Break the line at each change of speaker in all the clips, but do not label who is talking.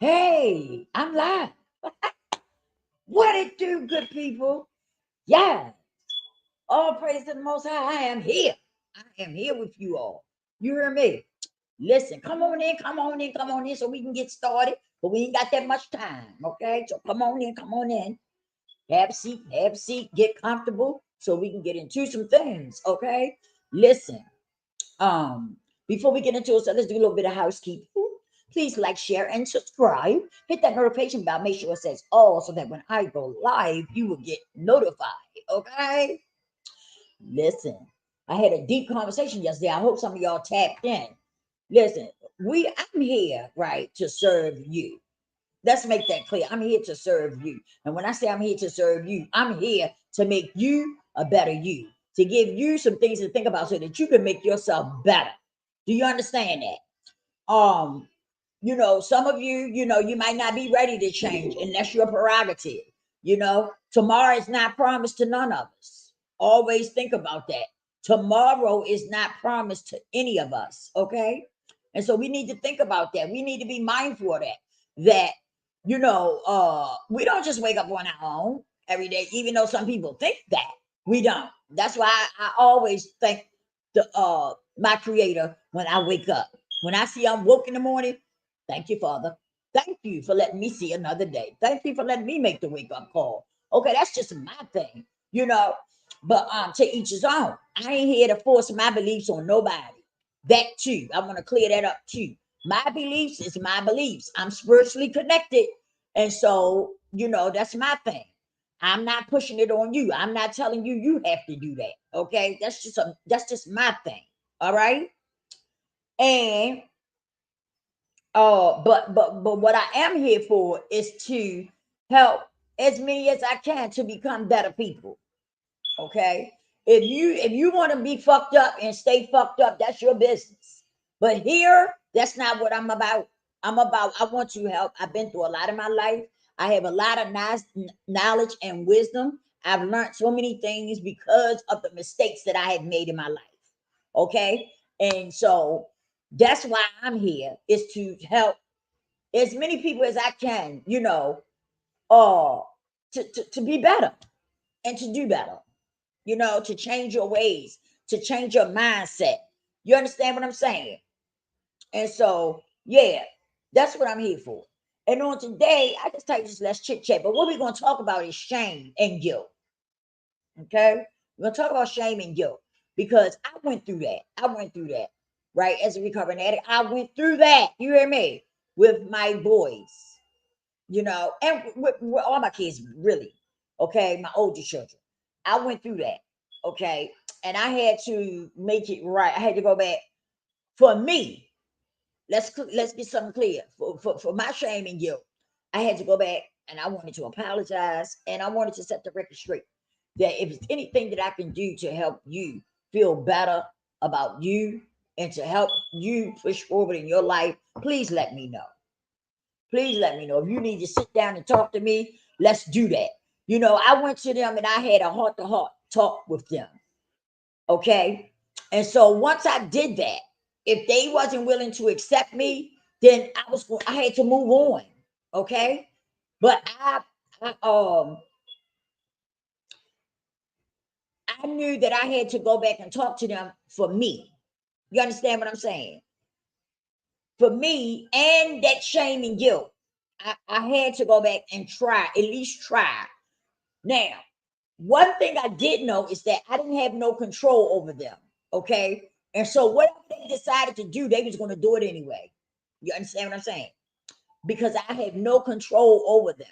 Hey, I'm live. What it do, good people? Yeah. All praise to the Most High. I am here. I am here with you all. You hear me? Listen, come on in, come on in, come on in so we can get started. But we ain't got that much time, okay? So come on in, come on in. Have a seat, get comfortable so we can get into some things, okay? Listen, um, before we get into it, so let's do a little bit of housekeeping. Please like, share, and subscribe. Hit that notification bell. Make sure it says all so that when I go live, you will get notified. Okay? Listen, I had a deep conversation yesterday. I hope some of y'all tapped in. Listen, I'm here, right, to serve you. Let's make that clear. I'm here to serve you. And when I say I'm here to serve you, I'm here to make you a better you, to give you some things to think about so that you can make yourself better. Do you understand that? Some of you, you might not be ready to change, and that's your prerogative. Tomorrow is not promised to none of us. Always think about that. Tomorrow is not promised to any of us, okay? And so we need to think about that. We need to be mindful of that. That, we don't just wake up on our own every day, even though some people think that. We don't. That's why I always thank the my creator when I wake up. When I see I'm woke in the morning, thank you, Father. Thank you for letting me see another day. Thank you for letting me make the wake up call. Okay, that's just my thing, you know. But to each his own. I ain't here to force my beliefs on nobody. That too. I want to clear that up too. My beliefs is my beliefs. I'm spiritually connected. And so, that's my thing. I'm not pushing it on you. I'm not telling you you have to do that. Okay? That's just my thing. All right? And but what I am here for is to help as many as I can to become better people. Okay? If you want to be fucked up and stay fucked up, that's your business. But here, that's not what I'm about. I want to help. I've been through a lot in my life. I have a lot of nice knowledge and wisdom. I've learned so many things because of the mistakes that I have made in my life. Okay? And so that's why I'm here is to help as many people as I can, uh, to be better and to do better, to change your ways, to change your mindset. You understand what I'm saying? And so, yeah, that's what I'm here for. And on today, I just type this let's chit chat. But what we're going to talk about is shame and guilt. Okay? We're going to talk about shame and guilt because I went through that. Right? As a recovering addict, I went through that. You hear me? With my boys, and with all my kids, really. Okay? My older children. I went through that. Okay? And I had to make it right. I had to go back for me. Let's get something clear for my shame and guilt. I had to go back and I wanted to apologize and I wanted to set the record straight that if it's anything that I can do to help you feel better about you and to help you push forward in your life, please let me know. Please let me know. If you need to sit down and talk to me, let's do that. I went to them and I had a heart to heart talk with them. Okay. And so once I did that, if they wasn't willing to accept me, then I had to move on. Okay. But I knew that I had to go back and talk to them for me. You understand what I'm saying? For me and that shame and guilt. I had to go back and try, at least try. Now, one thing I did know is that I didn't have no control over them. Okay. And so whatever they decided to do, they was going to do it anyway. You understand what I'm saying? Because I had no control over them.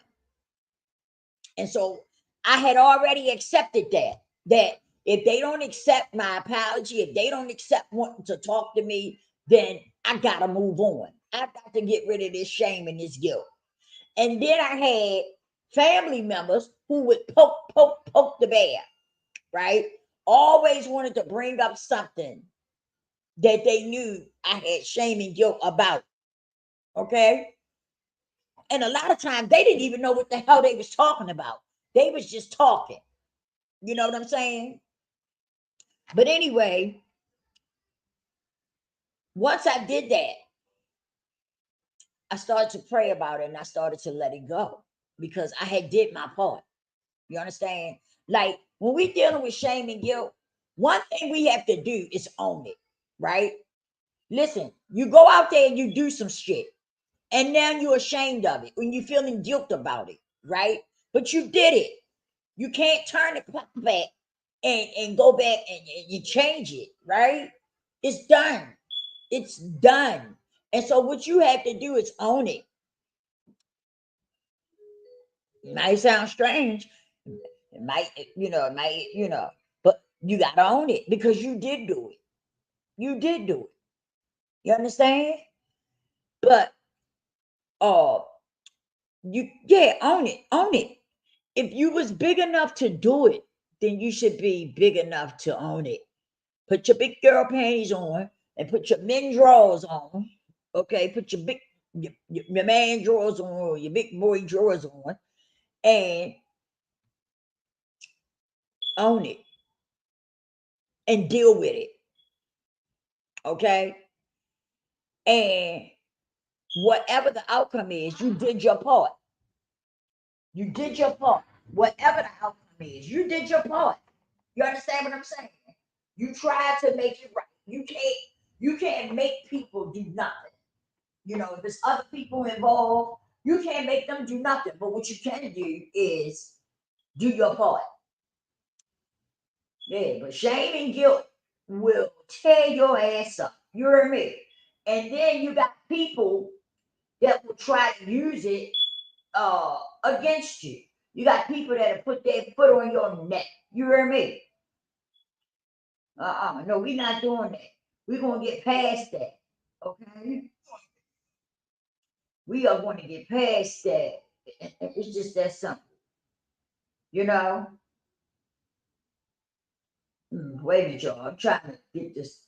And so I had already accepted that if they don't accept my apology, if they don't accept wanting to talk to me, then I gotta move on. I got to get rid of this shame and this guilt. And then I had family members who would poke the bear, right? Always wanted to bring up something that they knew I had shame and guilt about. Okay. And a lot of times they didn't even know what the hell they was talking about. They was just talking. You know what I'm saying? But anyway, once I did that, I started to pray about it and I started to let it go because I had did my part. You understand? Like when we dealing with shame and guilt, one thing we have to do is own it, right? Listen, you go out there and you do some shit, and now you're ashamed of it when you're feeling guilt about it, right? But you did it. You can't turn the clock back and go back and you change it, right? It's done. It's done. And so what you have to do is own it. It might sound strange. It might, it might, but you gotta own it because you did do it. You did do it. You understand? But uh own it. Own it. If you was big enough to do it, then you should be big enough to own it. Put your big girl panties on and put your men drawers on. Okay, put your your man drawers on or your big boy drawers on and own it and deal with it. Okay. And whatever the outcome is, you did your part. You did your part. Whatever the outcome is, you did your part. You understand what I'm saying? You tried to make it right. You can't make people do nothing. If there's other people involved, you can't make them do nothing. But what you can do is do your part. Yeah, but shame and guilt will tear your ass up. You hear me? And then you got people that will try to use it against you. You got people that put their foot on your neck. You hear me? No, we're not doing that. We're gonna get past that. Okay? We are going to get past that. It's just that simple. You know? Wait a minute, y'all. I'm trying to get this.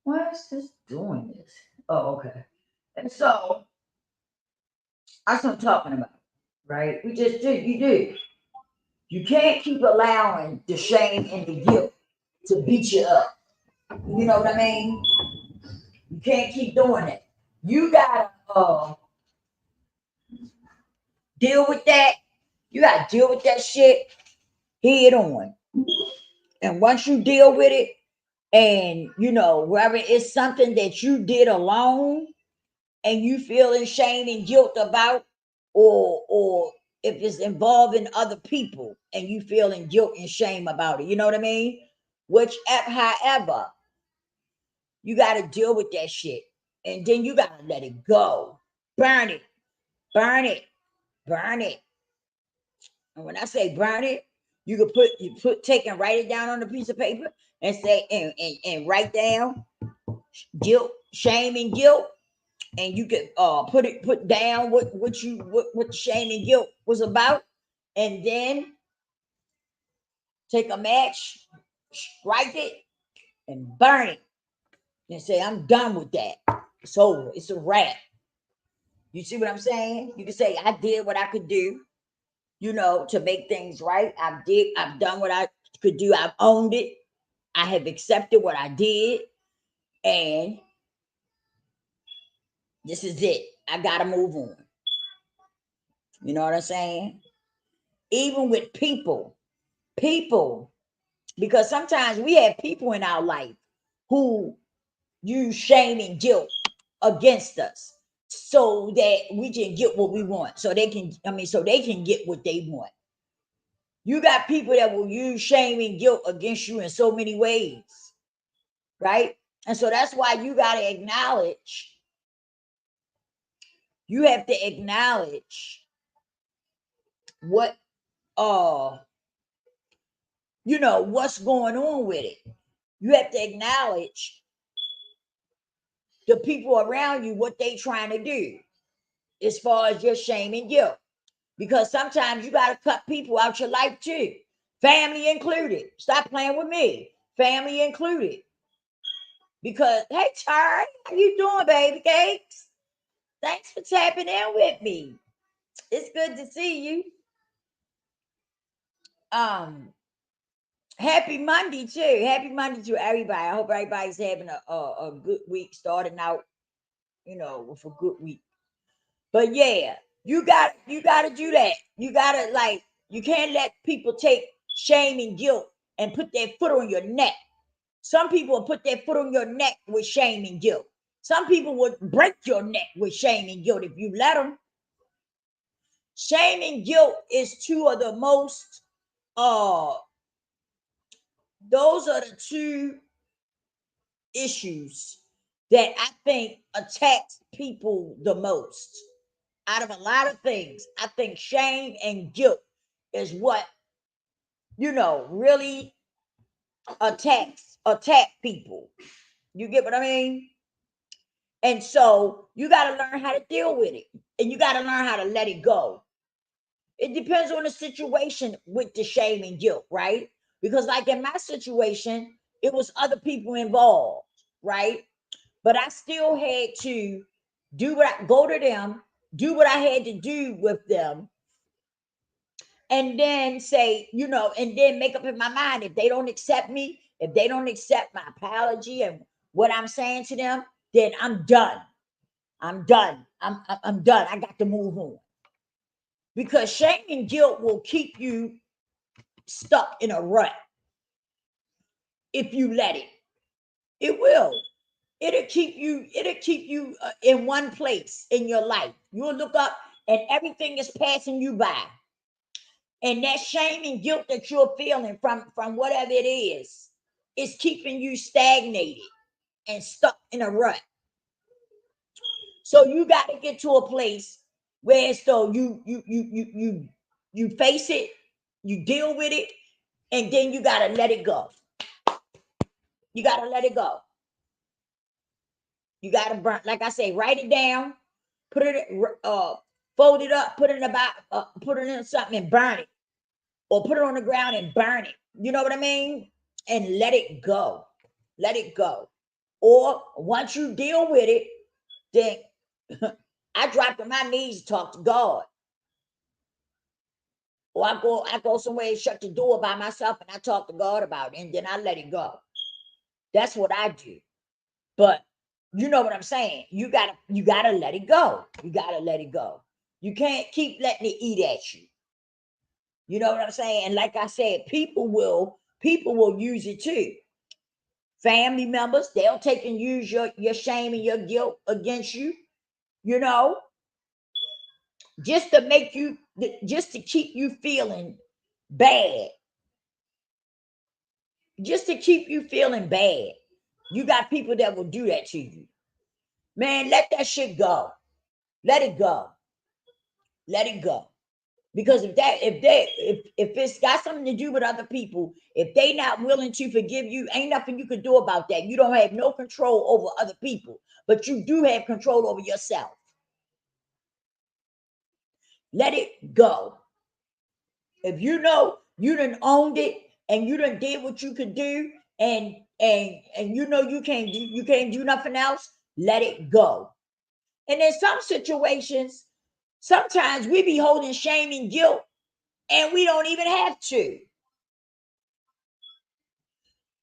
Why is this doing this? Oh, okay. And so that's what I'm talking about. Right? We just do. You do. You can't keep allowing the shame and the guilt to beat you up. You know what I mean? You can't keep doing it. You gotta deal with that. You gotta deal with that shit head on. And once you deal with it, and whether it's something that you did alone and you feeling shame and guilt about, or if it's involving other people and you feeling guilt and shame about it, you know what I mean? Whichever, however, you got to deal with that shit, and then you got to let it go, burn it, burn it, burn it. And when I say burn it, take and write it down on a piece of paper and say and write down guilt, shame, and guilt, and you could put down what shame and guilt was about, and then take a match, strike it, and burn it, and say, "I'm done with that. It's over. It's a wrap." You see what I'm saying? You can say, "I did what I could do, to make things right. I've done what I could do. I've owned it. I have accepted what I did, and this is it. I gotta move on." You know what I'm saying? Even with people, because sometimes we have people in our life who use shame and guilt against us so that we can get what we want. So they can get what they want. You got people that will use shame and guilt against you in so many ways, right? And so that's why you have to acknowledge what what's going on with it. You have to acknowledge the people around you, what they trying to do as far as your shame and guilt. Because sometimes you got to cut people out your life too, family included. Stop playing with me, family included. Because hey, Charlie, how you doing, baby cakes? Thanks for tapping in with me. It's good to see you. Happy Monday too. Happy Monday to everybody. I hope everybody's having a good week, starting out, with a good week. But yeah, you gotta do that. You gotta, like, you can't let people take shame and guilt and put their foot on your neck. Some people will put their foot on your neck with shame and guilt. Some people would break your neck with shame and guilt if you let them. Shame and guilt is two of the most uh those are the two issues that I think attacks people the most. Out of a lot of things, I think shame and guilt is what, really attack people. You get what I mean? And so you got to learn how to deal with it, and you got to learn how to let it go. It depends on the situation with the shame and guilt, right? Because, like in my situation, it was other people involved, right? But I still had to go to them, do what I had to do with them, and then say, and then make up in my mind, if they don't accept me, if they don't accept my apology and what I'm saying to them, then I'm done. I'm done. I'm done. I got to move on. Because shame and guilt will keep you stuck in a rut if you let it. It will. It'll keep you in one place in your life. You'll look up and everything is passing you by. And that shame and guilt that you're feeling from whatever it is keeping you stagnated and stuck in a rut. So you got to get to a place where, so you face it, you deal with it, and then you got to let it go. You got to let it go. You got to burn, like I say, write it down, put it, fold it up, put it in something and burn it, or put it on the ground and burn it. You know what I mean? And let it go. Let it go. Or once you deal with it, then I drop to my knees and talk to God. Or I go somewhere and shut the door by myself and I talk to God about it, and then I let it go. That's what I do. But you know what I'm saying? You gotta let it go. You gotta let it go. You can't keep letting it eat at you. You know what I'm saying? And like I said, people will use it too. Family members, they'll take and use your shame and your guilt against you, you know, just to make you, just to keep you feeling bad, just to keep you feeling bad. You got people that will do that to you. Man, let that shit go. Let it go. Let it go. Because if it's got something to do with other people, if they not willing to forgive you, ain't nothing you can do about that. You don't have no control over other people, but you do have control over yourself. Let it go. If you know you done owned it and you done did what you could do, and you know you can't do nothing else, let it go. And in some situations, sometimes we be holding shame and guilt and we don't even have to.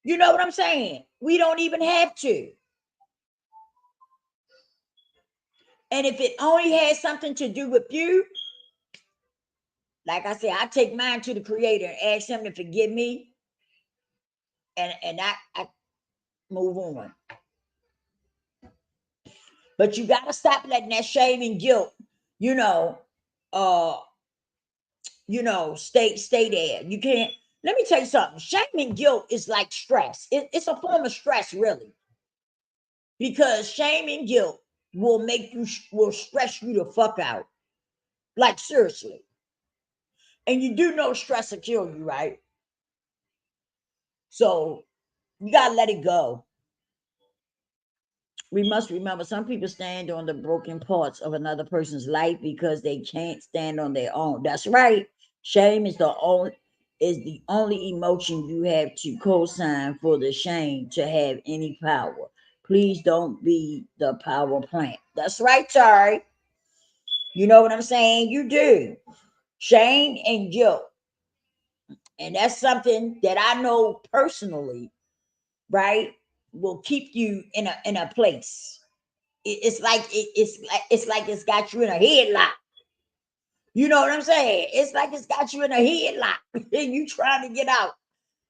You know what I'm saying? We don't even have to. And if it only has something to do with you, like I said, I take mine to the creator and ask him to forgive me, and I move on. But you gotta stop letting that shame and guilt, you know, uh, stay there. You can't. Let me tell you something. Shame and guilt is like stress. It's a form of stress, really, because shame and guilt will stress you the fuck out. Like, seriously. And you do know stress will kill you, right? So you gotta let it go. We must remember, some people stand on the broken parts of another person's life because they can't stand on their own. That's right. Shame is the only emotion you have to co-sign for the shame to have any power. Please don't be the power plant. That's right, sorry. You know what I'm saying? You do. Shame and guilt. And that's something that I know personally, right? Will keep you in a place. it's got you in a headlock. You know what I'm saying? It's like it's got you in a headlock and you trying to get out.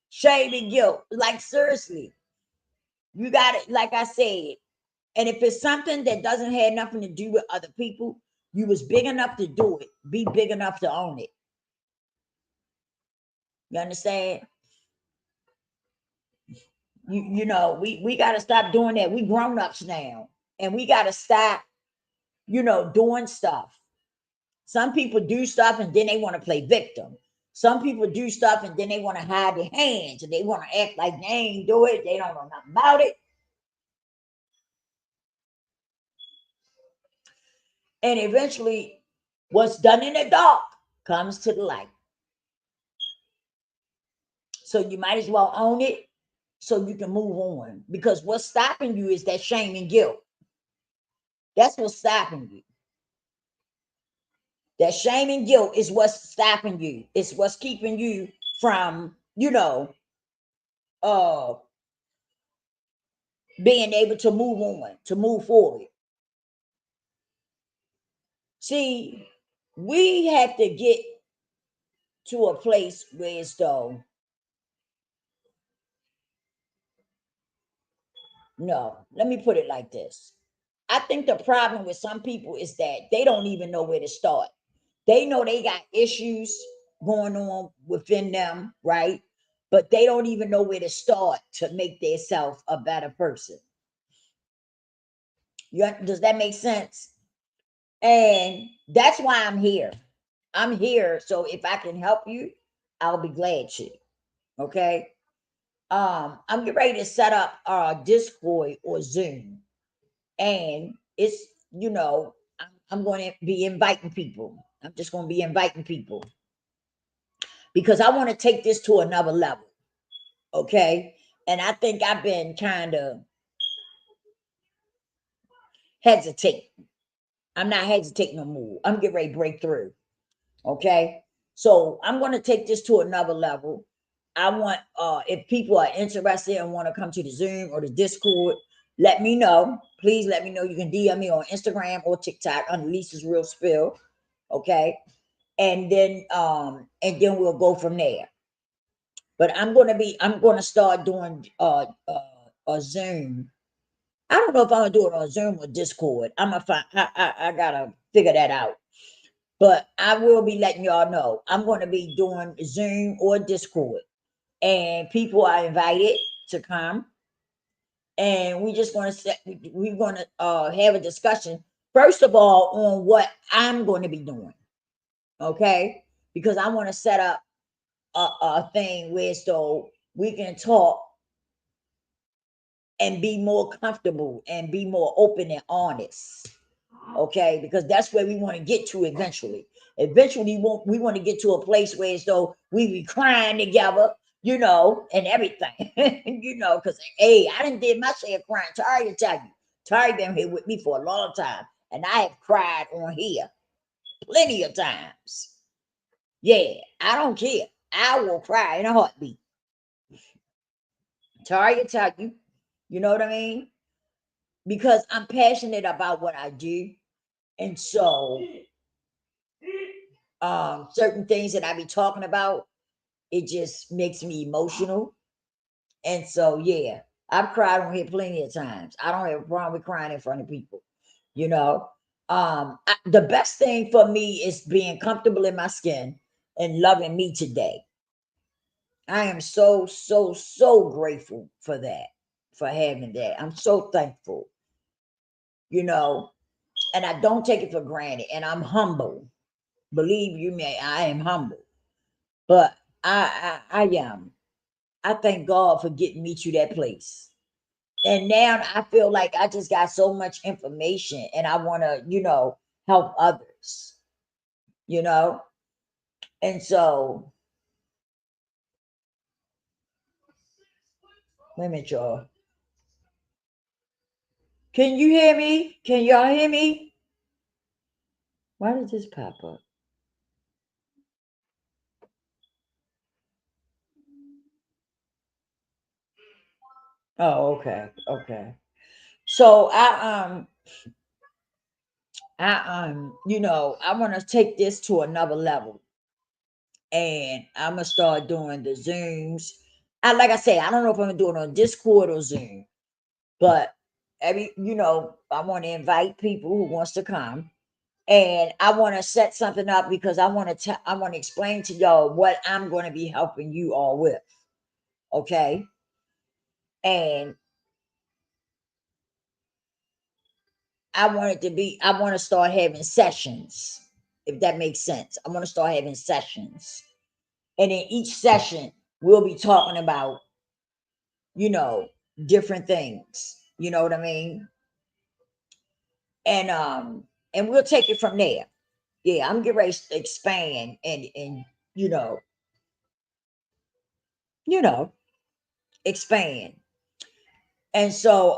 Shame and guilt. Like seriously, you got it. Like I said, and if it's something that doesn't have nothing to do with other people, you was big enough to do it. Be big enough to own it. You understand? We got to stop doing that. We grown ups now, and we got to stop, doing stuff. Some people do stuff and then they want to play victim. Some people do stuff and then they want to hide their hands and they want to act like they ain't do it. They don't know nothing about it. And eventually, what's done in the dark comes to the light. So you might as well own it so you can move on. Because what's stopping you is that shame and guilt. That's what's stopping you. That shame and guilt is what's stopping you. It's what's keeping you from, uh being able to move on, to move forward. See, we have to get to a place where it's though, no, let me put it like this. I think the problem with some people is that they don't even know where to start. They know they got issues going on within them, right? But they don't even know where to start to make themselves a better person. Does that make sense? And that's why I'm here. I'm here. So if I can help you, I'll be glad to. Okay. I'm getting ready to set up Discord or Zoom. And it's, I'm going to be inviting people. I'm just going to be inviting people because I want to take this to another level. Okay. And I think I've been kind of hesitate. I'm not hesitating no more. I'm getting ready to break through. Okay. So I'm going to take this to another level. I want, if people are interested and want to come to the Zoom or the Discord, let me know. Please let me know. You can DM me on Instagram or TikTok under Lisa's Real Spill. Okay. And then we'll go from there. But I'm going to start doing a Zoom. I don't know if I'm gonna do it on Zoom or Discord. I'm gonna find. I gotta figure that out. But I will be letting y'all know. I'm going to be doing Zoom or Discord, and people are invited to come. And we just want to set. We're going to have a discussion first of all on what I'm going to be doing. Okay, because I want to set up a thing where so we can talk and be more comfortable and be more open and honest. Okay, because that's where we want to get to eventually. Eventually, we want to get to a place where as though we be crying together, and everything, because hey, I didn't did my share of crying. Tari to tell you, Tari been here with me for a long time, and I have cried on here plenty of times. Yeah, I don't care. I will cry in a heartbeat. Tari to tell you, you know what I mean? Because I'm passionate about what I do, and so certain things that I be talking about, it just makes me emotional. And so yeah, I've cried on here plenty of times. I don't have a problem with crying in front of people, you know. The best thing for me is being comfortable in my skin and loving me today. I am so, so, so grateful for that, for having that. I'm so thankful, you know, and I don't take it for granted. And I'm humble. Believe you me, I am humble. But I am. I thank God for getting me to that place. And now I feel like I just got so much information and I want to, help others, you know? And so, wait a minute, y'all. Can you hear me? Can y'all hear me? Why did this pop up? Oh, okay. Okay. So I want to take this to another level, and I'm gonna start doing the Zooms. Like I said, I don't know if I'm gonna do it on Discord or Zoom, but I want to invite people who wants to come, and I want to set something up because I want to explain to y'all what I'm going to be helping you all with. Okay, and I want to start having sessions, if that makes sense. I want to start having sessions. And in each session, we'll be talking about, you know, different things. You know what I mean? And we'll take it from there. Yeah, I'm getting ready to expand and you know, you know, expand. And so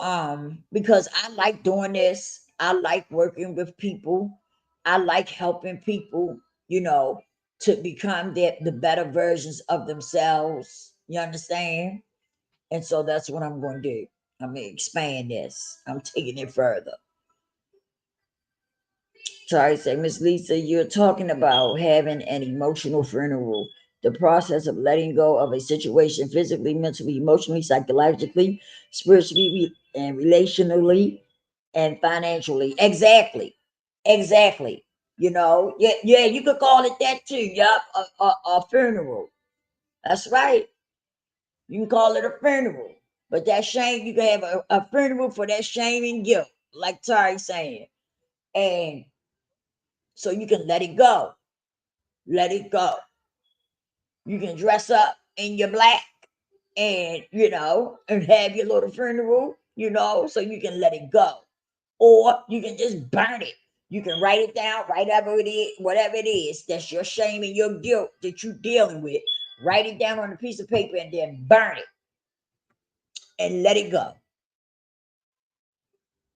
because I like doing this, I like working with people, I like helping people, to become the better versions of themselves. You understand? And so that's what I'm going to do. I'm going to expand this. I'm taking it further. So I say, Miss Lisa, you're talking about having an emotional funeral, the process of letting go of a situation physically, mentally, emotionally, psychologically, spiritually, and relationally, and financially. Exactly. Exactly. Yeah, you could call it that too. Yup, a funeral. That's right. You can call it a funeral. But that shame, you can have a funeral for that shame and guilt, like Tari's saying. And so you can let it go. Let it go. You can dress up in your black and have your little funeral, so you can let it go. Or you can just burn it. You can write it down, whatever it is, that's your shame and your guilt that you're dealing with. Write it down on a piece of paper and then burn it and let it go.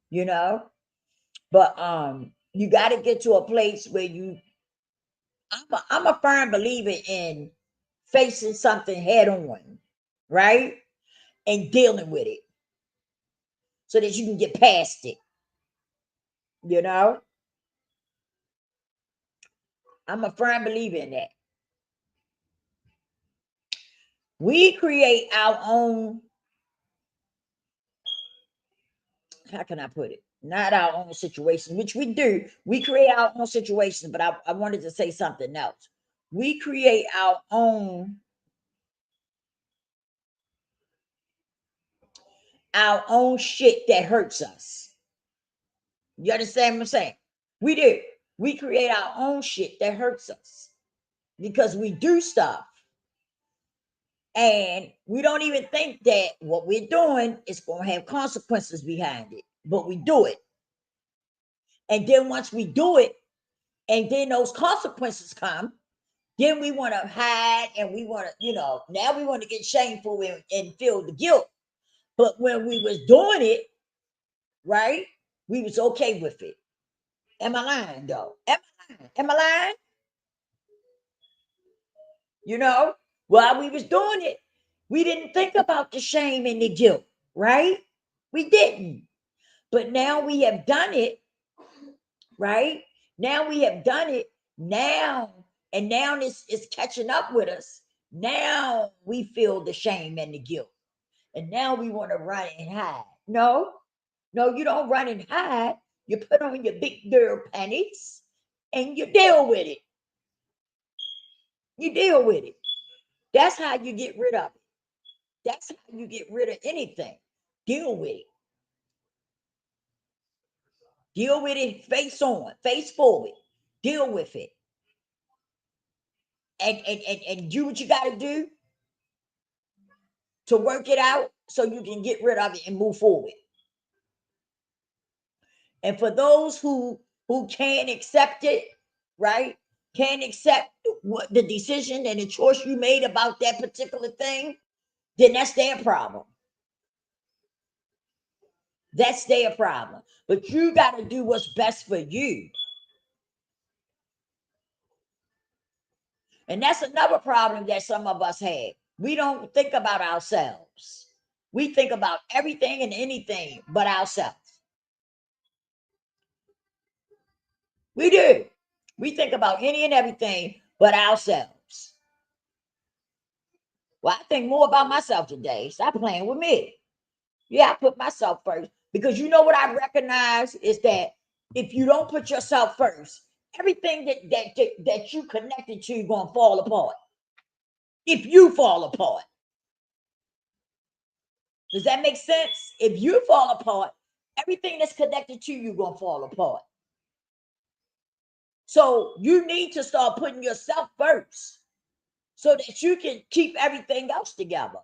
You know? But you got to get to a place where I'm a firm believer in facing something head on, right? And dealing with it so that you can get past it. You know, I'm a firm believer in that. We create our own, how can I put it? Not our own situation, which we do. We create our own situations, but I wanted to say something else. We create our own shit that hurts us. You understand what I'm saying? We do. We create our own shit that hurts us because we do stuff and we don't even think that what we're doing is going to have consequences behind it, but we do it. And then once we do it, and then those consequences come, then we want to hide and we want to, now we want to get shameful and feel the guilt. But when we was doing it, right, we was okay with it. Am I lying though? Am I lying? You know, while we was doing it, we didn't think about the shame and the guilt, right? We didn't. But now we have done it, right? Now we have done it. Now this is catching up with us. Now we feel the shame and the guilt. And now we want to run and hide. No, no, you don't run and hide. You put on your big girl panties and you deal with it. You deal with it. That's how you get rid of it. That's how you get rid of anything. Deal with it. Deal with it face on, face forward. Deal with it. And do what you got to do to work it out so you can get rid of it and move forward. And for those who can't accept it, right? Can't accept what the decision and the choice you made about that particular thing, then that's their problem. That's their problem. But you got to do what's best for you. And that's another problem that some of us have. We don't think about ourselves. We think about everything and anything but ourselves. We do. We think about any and everything but ourselves. Well, I think more about myself today. Stop playing with me. Yeah, I put myself first because you know what I recognize is that if you don't put yourself first, everything that you connected to gonna fall apart. If you fall apart, does that make sense? If you fall apart, everything that's connected to you gonna fall apart. So you need to start putting yourself first so that you can keep everything else together.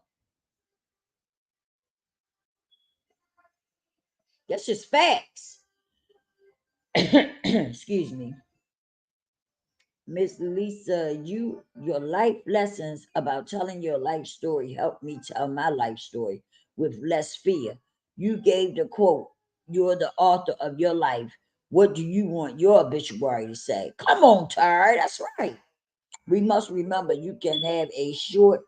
That's just facts. Excuse me. Miss Lisa, your life lessons about telling your life story helped me tell my life story with less fear. You gave the quote, "You're the author of your life. What do you want your obituary to say?" Come on, Tara, that's right. We must remember you can have a short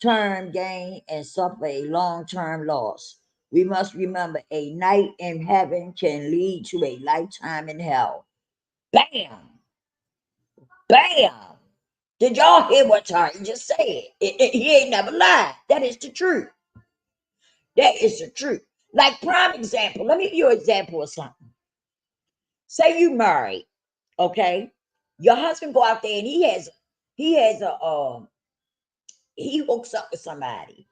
term gain and suffer a long term loss. We must remember a night in heaven can lead to a lifetime in hell. Bam! Bam! Did y'all hear what Tari just said? He ain't never lied. That is the truth. That is the truth. Like prime example, let me give you an example of something. Say you married, okay? Your husband go out there and he hooks up with somebody,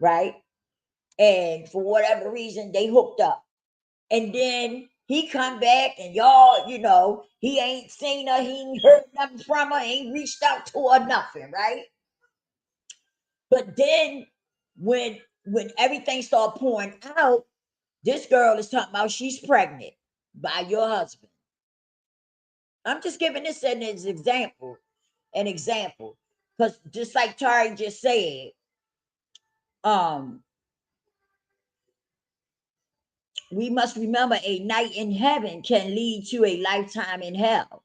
right? And for whatever reason, they hooked up. And then he come back and y'all, he ain't seen her, he ain't heard nothing from her, ain't reached out to her, nothing, right? But then when everything started pouring out, this girl is talking about she's pregnant by your husband. I'm just giving this as an example. Because just like Tari just said, um, we must remember a night in heaven can lead to a lifetime in hell.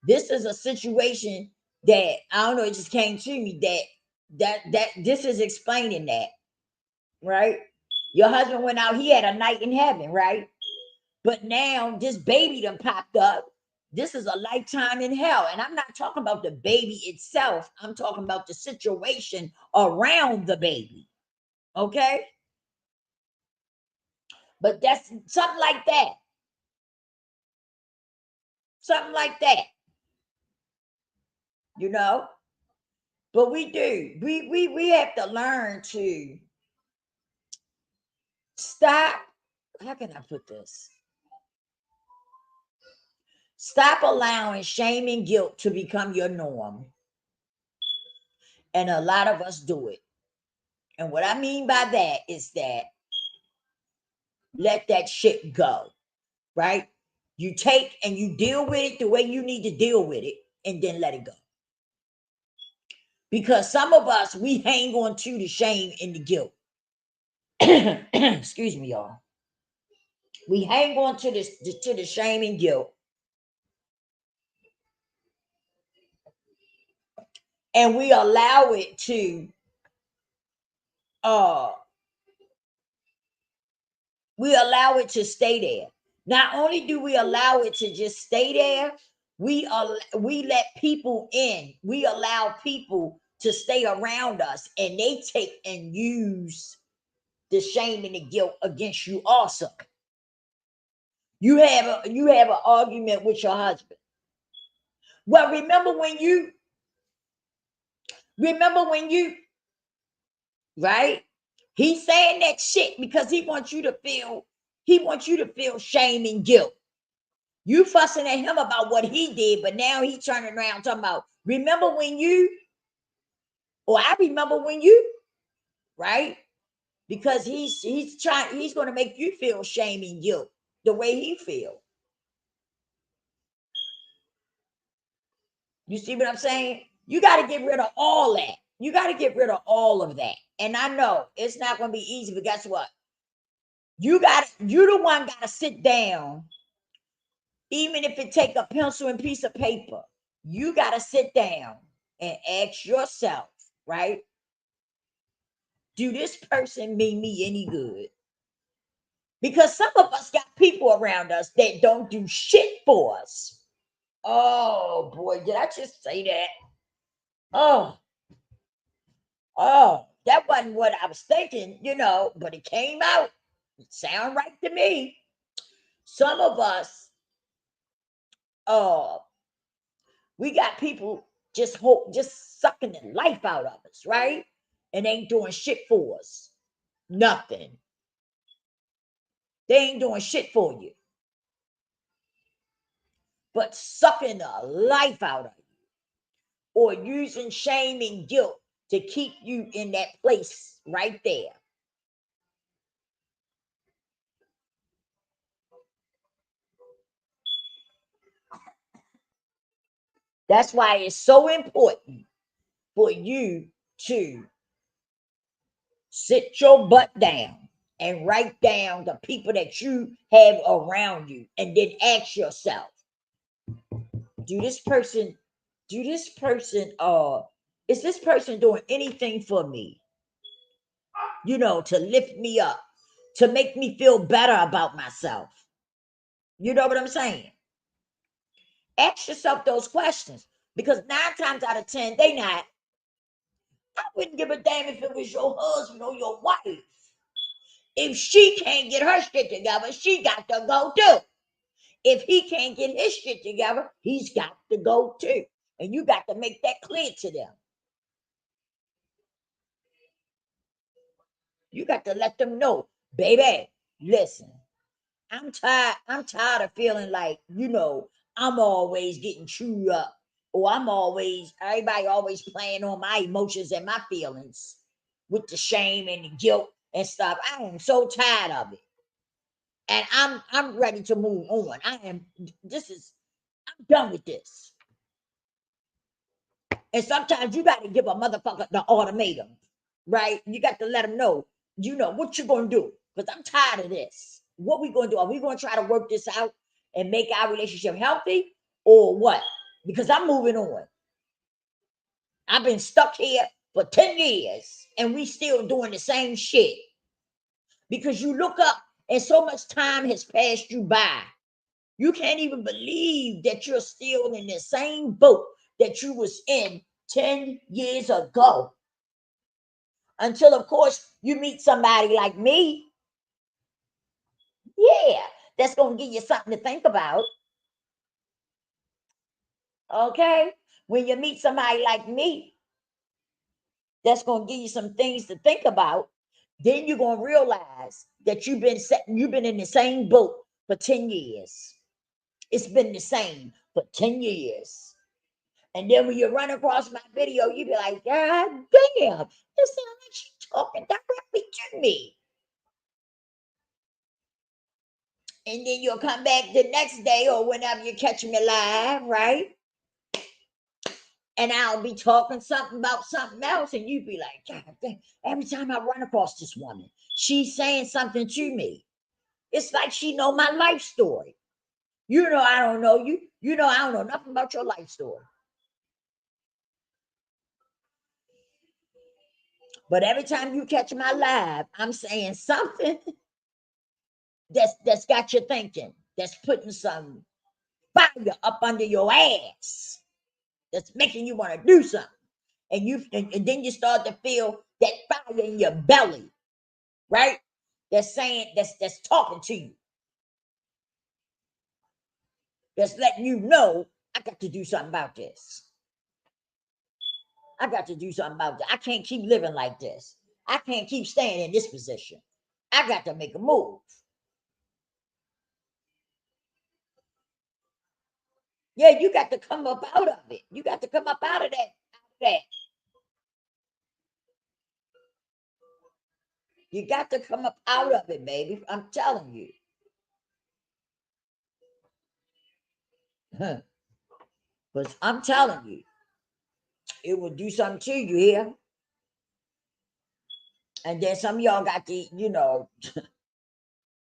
This is a situation that I don't know, it just came to me that this is explaining that, right? Your husband went out, he had a night in heaven, right? But now this baby done popped up. This is a lifetime in hell. And I'm not talking about the baby itself. I'm talking about the situation around the baby. Okay? But that's something like that. Something like that. You know? But we do. We have to learn to stop. How can I put this? Stop allowing shame and guilt to become your norm. And a lot of us do it. And what I mean by that is that let that shit go, right? You take and you deal with it the way you need to deal with it, and then let it go. Because some of us, we hang on to the shame and the guilt. Excuse me, y'all. We hang on to the shame and guilt, and uh we allow it to stay there. Not only do we allow it to just stay there, we let people in. We allow people to stay around us, and they take and use the shame and the guilt against you. Also, you have an argument with your husband. Well, remember when you right? He's saying that shit because he wants you to feel shame and guilt. You fussing at him about what he did, but now he turning around talking about, remember when you, or I remember when you, right? Because he's going to make you feel shame and guilt the way he feel. You see what I'm saying? You got to get rid of all that. You got to get rid of all of that. And I know it's not going to be easy, but guess what? You the one got to sit down, even if it take a pencil and piece of paper. You got to sit down and ask yourself, right? Do this person mean me any good? Because some of us got people around us that don't do shit for us. Oh boy, did I just say that? Oh, oh, that wasn't what I was thinking, but it came out. It sound right to me. Some of us, uh, we got people just sucking the life out of us, right? And ain't doing shit for us. Nothing. They ain't doing shit for you, but sucking the life out of you or using shame and guilt to keep you in that place right there. That's why it's so important for you to sit your butt down and write down the people that you have around you and then ask yourself, do this person, do this person, is this person doing anything for me? To lift me up, to make me feel better about myself. You know what I'm saying? Ask yourself those questions because 9 times out of 10, they not. I wouldn't give a damn if it was your husband or your wife. If she can't get her shit together, she got to go too. If he can't get his shit together, he's got to go too. And you got to make that clear to them. You got to let them know, baby, listen, I'm tired. I'm tired of feeling like, I'm always getting chewed up. Or everybody always playing on my emotions and my feelings with the shame and the guilt and stuff. I am so tired of it. And I'm ready to move on. I'm done with this. And sometimes you got to give a motherfucker the ultimatum, right? You got to let them know, what you gonna do. Because I'm tired of this. What we gonna do? Are we gonna try to work this out and make our relationship healthy or what? Because I'm moving on. I've been stuck here for 10 years and we still doing the same shit. Because you look up and so much time has passed you by. You can't even believe that you're still in the same boat that you was in 10 years ago. Until, of course, you meet somebody like me. Yeah, that's going to give you something to think about. Okay? When you meet somebody like me, that's going to give you some things to think about. Then you're going to realize that you've been in the same boat for 10 years. It's been the same for 10 years. And then when you run across my video, you be like, God damn, it sounds like she's talking directly to me. And then you'll come back the next day or whenever you catch me live, right? And I'll be talking something about something else, and you'd be like, God damn, every time I run across this woman, she's saying something to me. It's like she know my life story. I don't know you. I don't know nothing about your life story. But every time you catch my live, I'm saying something that's got you thinking, that's putting some fire up under your ass, that's making you want to do something. And then you start to feel that fire in your belly, right? That's talking to you. That's letting you know I got to do something about this. I got to do something about this. I can't keep living like this. I can't keep staying in this position. I got to make a move. Yeah, you got to come up out of it. You got to come up out of that. You got to come up out of it, baby. I'm telling you. Because I'm telling you, it will do something to you here. And then some of y'all got y'all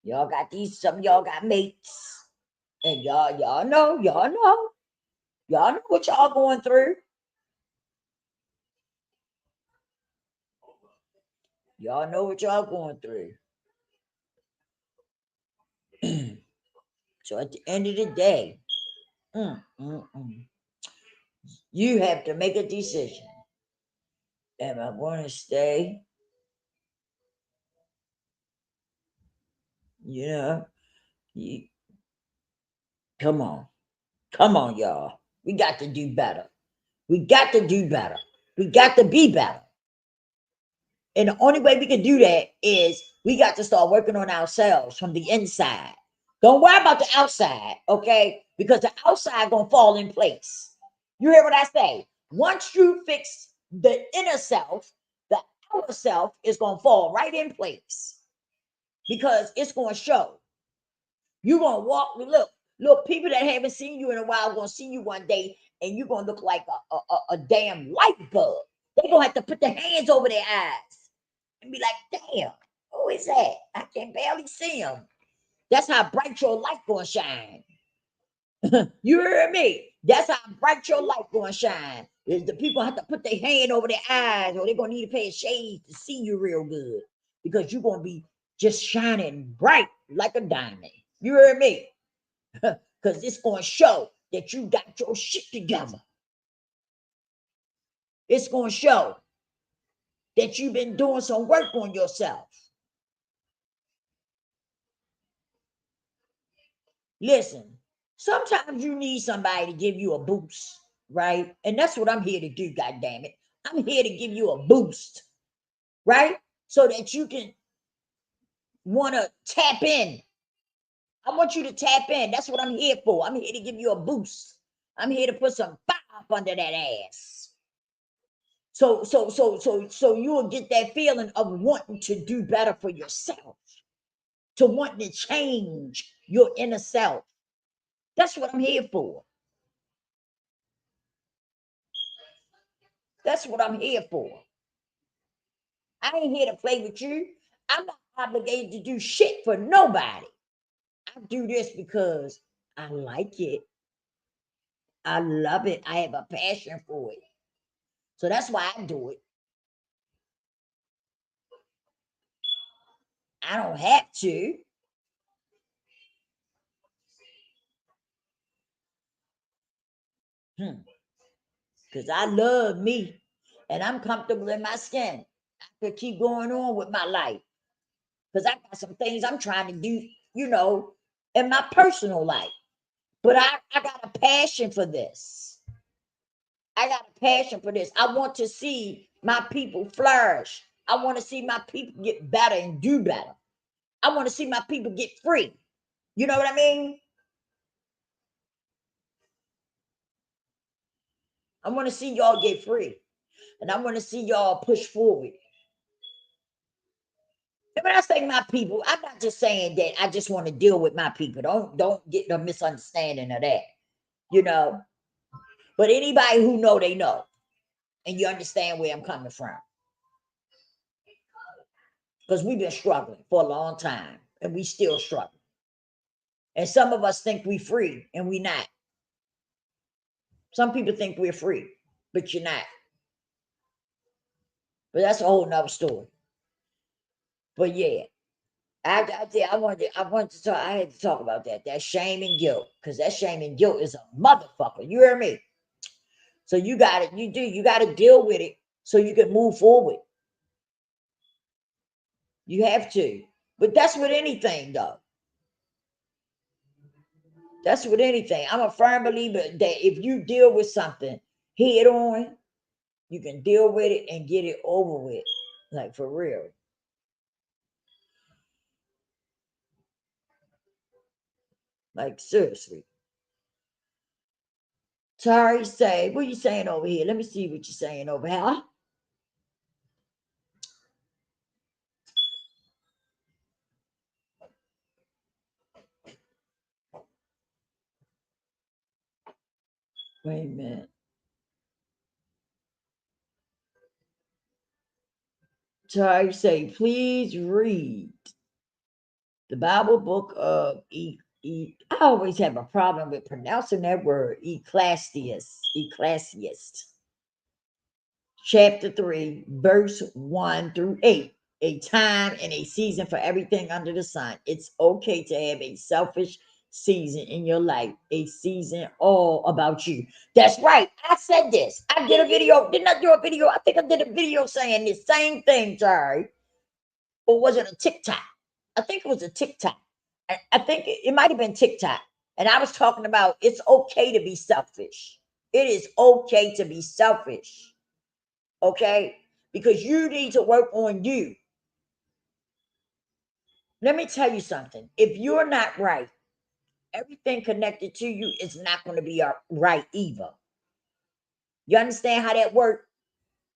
got some of y'all got mates. And y'all know what y'all going through. Y'all know what y'all going through. So at the end of the day, Mm, mm, mm. You have to make a decision. Am I going to stay? You know, you, come on. Come on, y'all. We got to do better. We got to do better. We got to be better. And the only way we can do that is we got to start working on ourselves from the inside. Don't worry about the outside, okay? Because the outside gonna fall in place. You hear what I say? Once you fix the inner self, the outer self is gonna fall right in place because it's gonna show. You're gonna walk. Look, people that haven't seen you in a while gonna see you one day, and you're gonna look like a damn light bulb. They're gonna have to put their hands over their eyes and be like, damn, who is that? I can barely see him. That's how bright your light gonna shine. You hear me? That's how bright your light gonna shine. Is the people have to put their hand over their eyes, or they're gonna need a pair of shades to see you real good because you're gonna be just shining bright like a diamond. You hear me? Because it's gonna show that you got your shit together. It's gonna show that you've been doing some work on yourself. Listen, sometimes you need somebody to give you a boost, right? And that's what I'm here to do, God damn it. I'm here to give you a boost, right? So that you can want to tap in. I want you to tap in. That's what I'm here for. I'm here to give you a boost. I'm here to put some fire up under that ass. So you will get that feeling of wanting to do better for yourself, to wanting to change your inner self. That's what I'm here for. That's what I'm here for. I ain't here to play with you. I'm not obligated to do shit for nobody. I do this because I like it. I love it. I have a passion for it. So that's why I do it. I don't have to. Because I love me and I'm comfortable in my skin. I could keep going on with my life because I got some things I'm trying to do, in my personal life. But I got a passion for this. I got a passion for this. I want to see my people flourish. I want to see my people get better and do better. I want to see my people get free. You know what I mean? I want to see y'all get free. And I want to see y'all push forward. And when I say my people, I'm not just saying that I just want to deal with my people. Don't get the misunderstanding of that, you know. But anybody who know, they know. And you understand where I'm coming from. Because we've been struggling for a long time. And we still struggling. And some of us think we free and we not. Some people think we're free, but you're not. But that's a whole nother story. But yeah, I wanted to talk. I had to talk about that. That shame and guilt, because that shame and guilt is a motherfucker. You hear me? So you got it. You got to deal with it so you can move forward. You have to. But that's with anything, though. That's with anything. I'm a firm believer that if you deal with something head on, you can deal with it and get it over with. Like for real. Like seriously. Sorry, say, what are you saying over here? Let me see what you're saying over here. Huh? Wait a minute. Sorry, say, please read the Bible book of I always have a problem with pronouncing that word, Ecclesiastes, chapter 3, verse 1 through 8. A time and a season for everything under the sun. It's okay to have a selfish season in your life, a season all about you. That's right. I said this. I did a video. Didn't I do a video? I think I did a video saying the same thing, sorry. Or was it a TikTok? I think it was a TikTok. I think it might have been TikTok. And I was talking about it's okay to be selfish. It is okay to be selfish. Okay? Because you need to work on you. Let me tell you something. If you're not right, everything connected to you is not going to be right either. You understand how that works?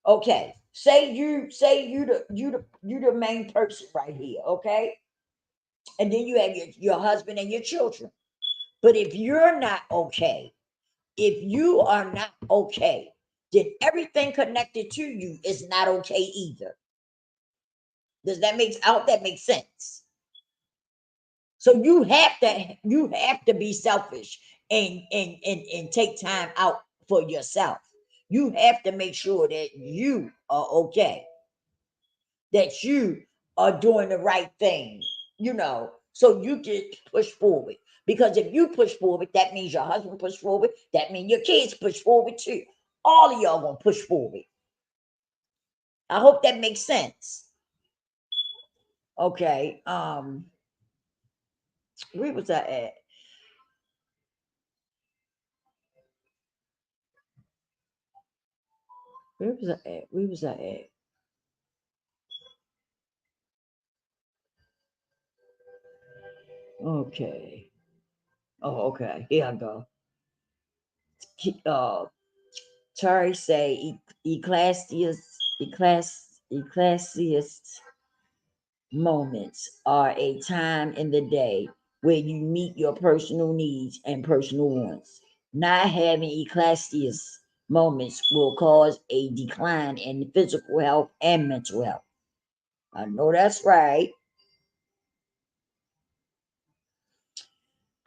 Okay. Say you the main person right here, okay? And then you have your husband and your children. But if you're not okay, if you are not okay, then everything connected to you is not okay either. Does that make I hope that makes sense? So you have to be selfish and take time out for yourself. You have to make sure that you are okay, that you are doing the right thing, so you can push forward. Because if you push forward, that means your husband push forward, that means your kids push forward too. All of y'all gonna push forward. I hope that makes sense. Okay. Where was I at? Where was I at? Where was I at? Okay. Oh, okay. Here I go. Uh, Terry say Ecclesiastes moments are a time in the day where you meet your personal needs and personal wants. Not having Ecclesiastes moments will cause a decline in physical health and mental health. I know that's right.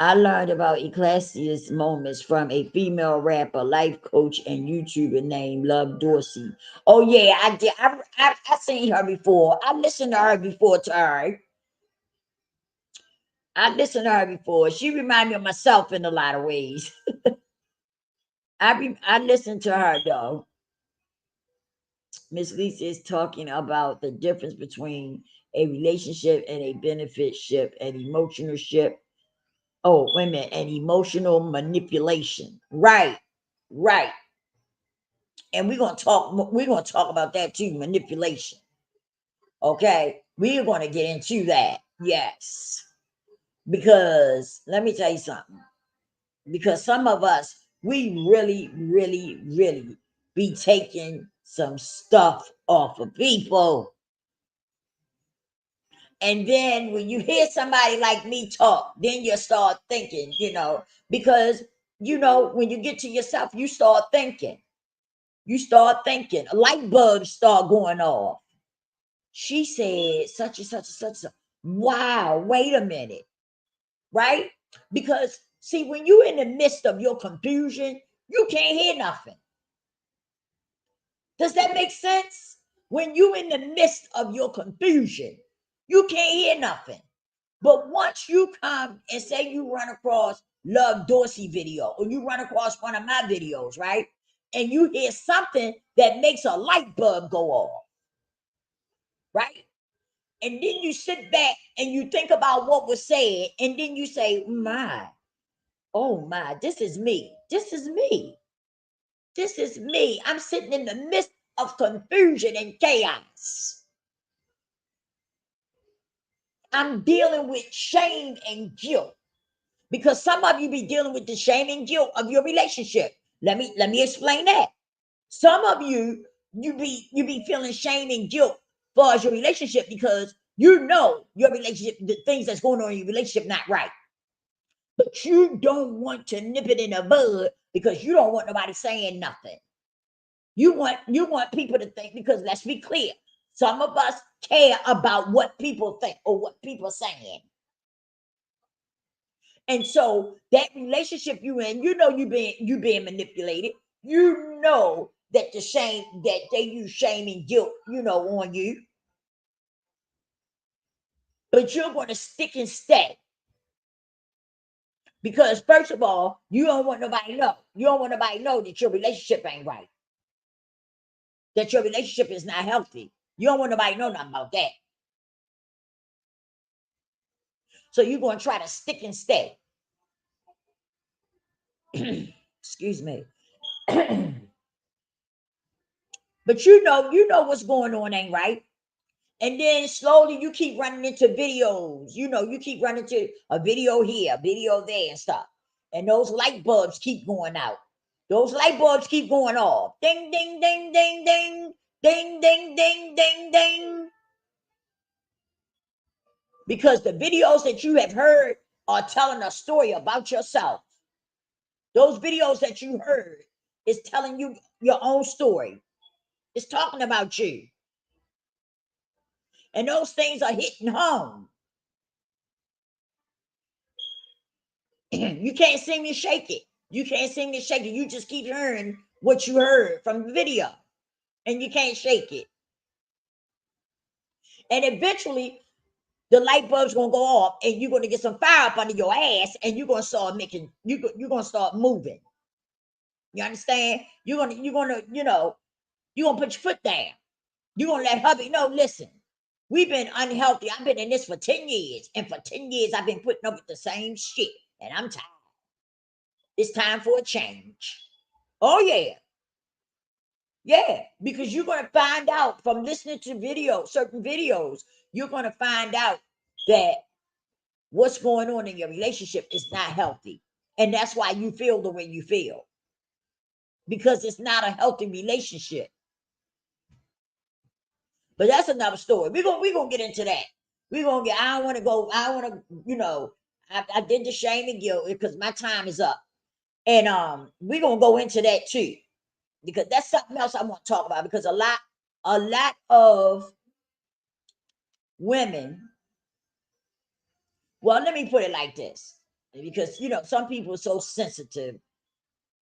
I learned about Ecclesiastes moments from a female rapper, life coach, and YouTuber named Love Dorsey. Oh yeah, I did. I seen her before. I listened to her before, Tari. I listened to her before. She reminded me of myself in a lot of ways. I listened to her though. Miss Lisa is talking about the difference between a relationship and a benefit ship, an emotional ship. Oh, wait a minute, and emotional manipulation. Right, right. And we're gonna talk about that too, manipulation. Okay. We're gonna get into that. Yes. Because let me tell you something. Because some of us, we really, really, really be taking some stuff off of people. And then when you hear somebody like me talk, then you start thinking, because when you get to yourself, you start thinking. You start thinking. Light bulbs start going off. She said such and such and such. Wow, wait a minute. Right? Because see, when you're in the midst of your confusion, you can't hear nothing. Does that make sense? When you're in the midst of your confusion, you can't hear nothing. But once you come and say you run across Love Dorsey video, or you run across one of my videos, right? And you hear something that makes a light bulb go off, right? And then you sit back and you think about what was said, and then you say, oh my, this is me. This is me. This is me. I'm sitting in the midst of confusion and chaos. I'm dealing with shame and guilt, because some of you be dealing with the shame and guilt of your relationship. Let me explain that. Some of you be feeling shame and guilt for your relationship, because your relationship, the things that's going on in your relationship, not right. But you don't want to nip it in the bud because you don't want nobody saying nothing. You want people to think, because let's be clear, some of us care about what people think or what people are saying. And so that relationship you in, you being manipulated. You know that they use shame and guilt, on you. But you're going to stick and stay. Because first of all, you don't want nobody to know. You don't want nobody to know that your relationship ain't right. That your relationship is not healthy. You don't want nobody to know nothing about that. So you're going to try to stick and stay. Excuse me. But you know what's going on ain't right. And then slowly you keep running into videos. You keep running to a video here, a video there and stuff. And those light bulbs keep going out. Those light bulbs keep going off. Ding, ding, ding, ding, ding. Ding, ding, ding, ding, ding. Because the videos that you have heard are telling a story about yourself. Those videos that you heard is telling you your own story. It's talking about you. And those things are hitting home. You can't seem to shake it. You can't seem to shake it. You just keep hearing what you heard from the video. And you can't shake it. And eventually, the light bulb's gonna go off, and you're gonna get some fire up under your ass, and you're gonna start making. You're gonna start moving. You understand? You're gonna you're gonna put your foot down. You're gonna let hubby know. Listen, we've been unhealthy. I've been in this for 10 years, and for 10 years I've been putting up with the same shit, and I'm tired. It's time for a change. Oh yeah. Yeah, because you're going to find out from listening to certain videos, you're going to find out that what's going on in your relationship is not healthy. And that's why you feel the way you feel, because it's not a healthy relationship. But that's another story. We're gonna get into that. I don't want to go, I don't want to, I did the shame and guilt because my time is up. And we're gonna go into that too. Because that's something else I want to talk about, because a lot of women, well, let me put it like this, because some people are so sensitive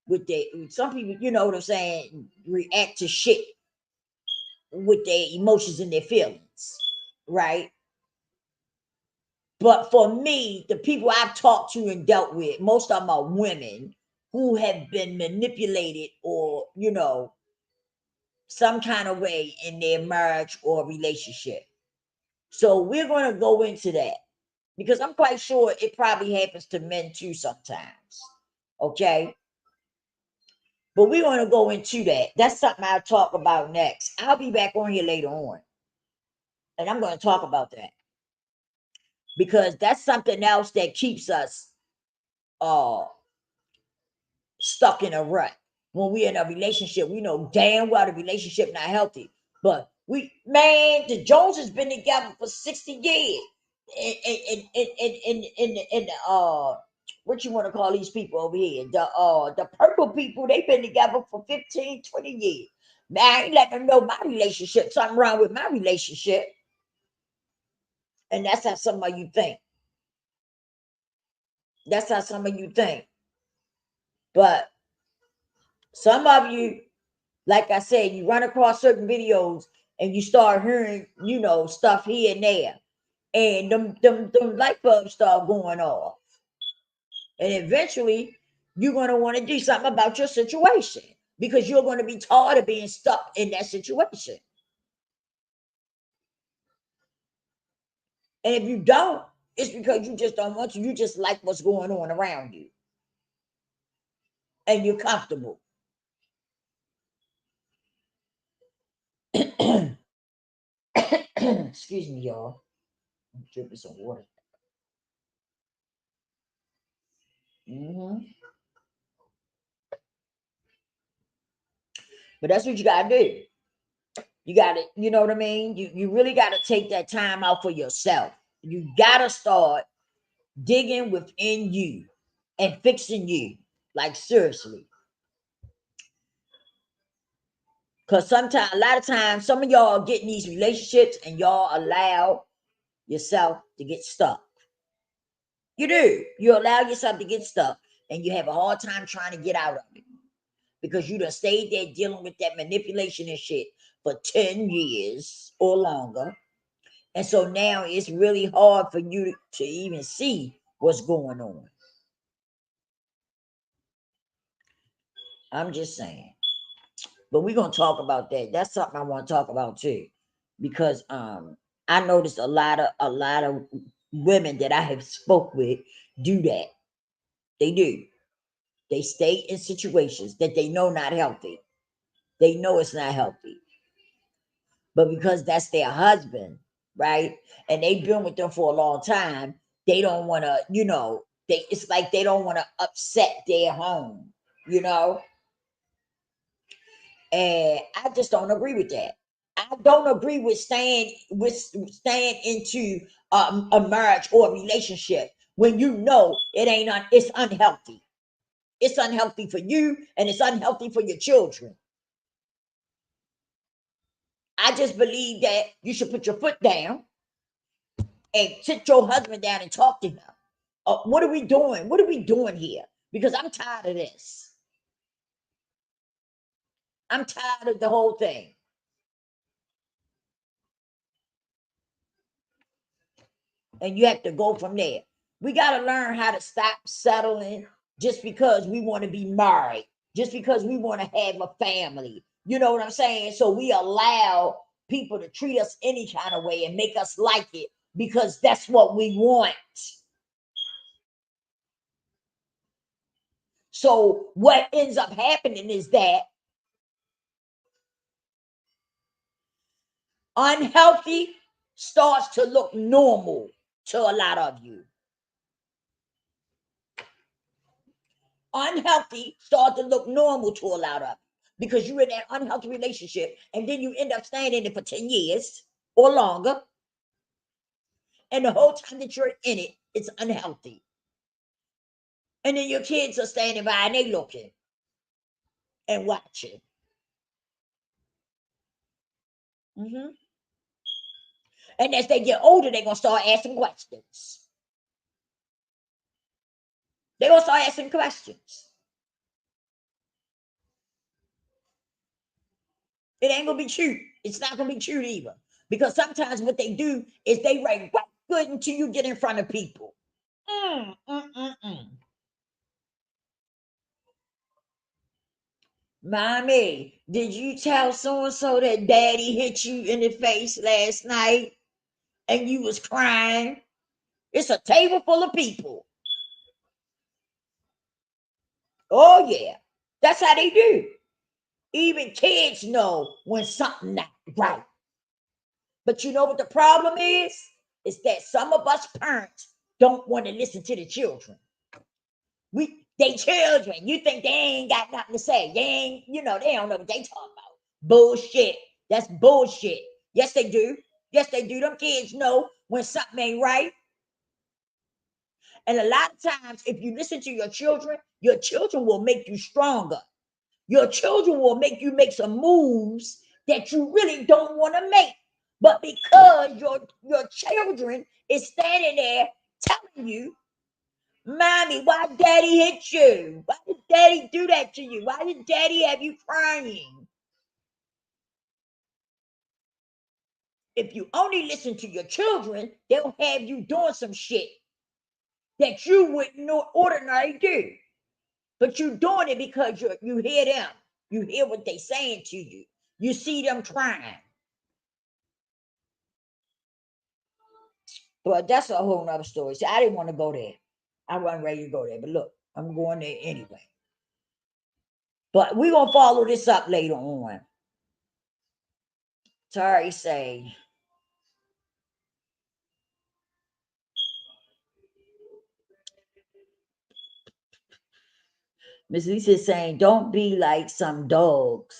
with some people, you know what I'm saying, react to shit with their emotions and their feelings, right? But for me, the people I've talked to and dealt with, most of them are women who have been manipulated, or some kind of way in their marriage or relationship. So we're going to go into that, because I'm quite sure it probably happens to men too sometimes. Okay. But we're going to go into that. That's something I'll talk about next. I'll be back on here later on, and I'm going to talk about that, because that's something else that keeps us uh stuck in a rut. When we're in a relationship, we know damn well the relationship not healthy. But the Joneses been together for 60 years. And what you want to call these people over here? The purple people, they've been together for 15, 20 years. Man, I ain't let them know my relationship, something wrong with my relationship. And that's how some of you think. That's how some of you think. But some of you, like I said, you run across certain videos and you start hearing, stuff here and there. And them light bulbs start going off. And eventually you're going to want to do something about your situation, because you're going to be tired of being stuck in that situation. And if you don't, it's because you just don't want to. You just like what's going on around you. And you're comfortable. Excuse me, y'all. I'm dripping some water. Hmm. But that's what you got to do. You got to, you know what I mean? You really got to take that time out for yourself. You got to start digging within you and fixing you. Like, seriously. Because sometimes, a lot of times, some of y'all get in these relationships and y'all allow yourself to get stuck. You do. You allow yourself to get stuck, and you have a hard time trying to get out of it, because you done stayed there dealing with that manipulation and shit for 10 years or longer. And so now it's really hard for you to even see what's going on. I'm just saying. But we're gonna talk about that. That's something I want to talk about too, because I noticed a lot of women that I have spoke with do that. They do. They stay in situations that they know not healthy. They know it's not healthy, but because that's their husband, right? And they've been with them for a long time, they don't want to, it's like they don't want to upset their home, you know. And I just don't agree with that. I don't agree with staying into a marriage or a relationship when you know it's unhealthy. It's unhealthy for you and it's unhealthy for your children. I just believe that you should put your foot down and sit your husband down and talk to him. What are we doing? What are we doing here? Because I'm tired of this. I'm tired of the whole thing. And you have to go from there. We got to learn how to stop settling just because we want to be married, just because we want to have a family. You know what I'm saying? So we allow people to treat us any kind of way and make us like it because that's what we want. So what ends up happening is that unhealthy starts to look normal to a lot of you. Unhealthy start to look normal to a lot of you because you're in that unhealthy relationship and then you end up staying in it for 10 years or longer. And the whole time that you're in it, it's unhealthy. And then your kids are standing by and they looking and watching. Mhm. And as they get older, they're going to start asking questions. They're going to start asking questions. It ain't gonna be cute. It's not gonna be cute either. Because sometimes what they do is they write right good until you get in front of people. Mm, mm, mm, mm. Mommy, did you tell so and so that daddy hit you in the face last night and you was crying? It's a table full of people. Oh yeah. That's how they do. Even kids know when something not right. But you know what the problem is? Is that some of us parents don't want to listen to the children. They children. You think they ain't got nothing to say. They ain't, they don't know what they talking about. Bullshit. That's bullshit. Yes, they do. Yes, they do. Them kids know when something ain't right. And a lot of times, if you listen to your children will make you stronger. Your children will make you make some moves that you really don't want to make. But because your children is standing there telling you, Mommy, why daddy hit you? Why did daddy do that to you? Why did daddy have you crying? If you only listen to your children, they'll have you doing some shit that you wouldn't ordinarily do. But you're doing it because you hear them. You hear what they saying to you. You see them crying. But that's a whole nother story. See, I didn't want to go there. I wasn't ready to go there. But look, I'm going there anyway. But we're going to follow this up later on. Sorry, say. Miss Lisa is saying, don't be like some dogs,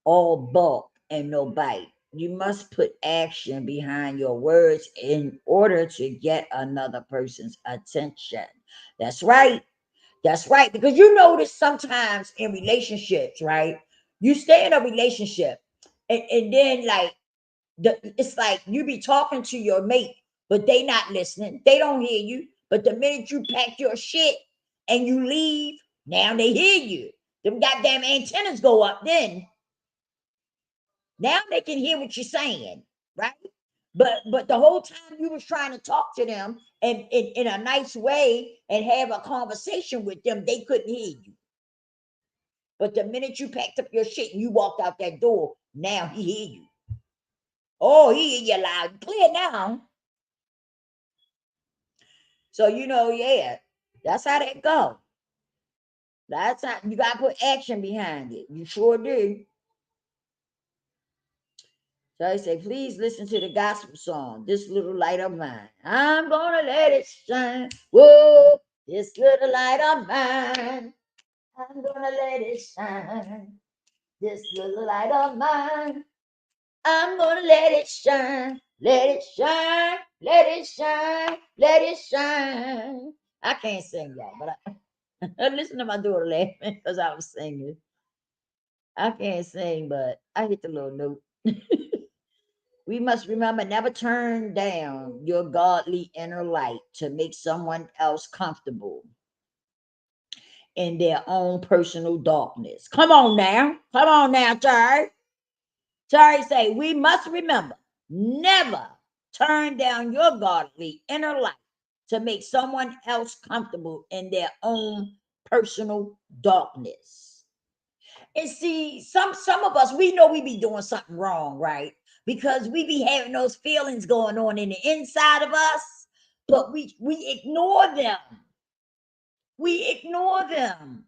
all bark and no bite. You must put action behind your words in order to get another person's attention. That's right. That's right. Because you notice sometimes in relationships, right? You stay in a relationship and then like it's like you be talking to your mate, but they not listening. They don't hear you. But the minute you pack your shit and you leave, now they hear you. Them goddamn antennas go up then. Now they can hear what you're saying, right? But the whole time you was trying to talk to them and in a nice way and have a conversation with them, they couldn't hear you. But the minute you packed up your shit and you walked out that door, now he hear you. Oh, he hear you loud and clear now. So yeah, that's how that go. That's how you gotta put action behind it. You sure do. So I say, please listen to the gospel song, This Little Light of Mine. I'm gonna let it shine. Whoa, this little light of mine. I'm gonna let it shine. This little light of mine. I'm gonna let it shine. Let it shine. Let it shine. Let it shine. I can't sing, y'all, but I listen to my daughter laughing because I was singing. I can't sing, but I hit the little note. We must remember never turn down your godly inner light to make someone else comfortable in their own personal darkness. Come on now. Come on now, Terry. Terry say, we must remember never turn down your godly inner light to make someone else comfortable in their own personal darkness. And see, some of us, we know we be doing something wrong, right? Because we be having those feelings going on in the inside of us, but we ignore them. We ignore them.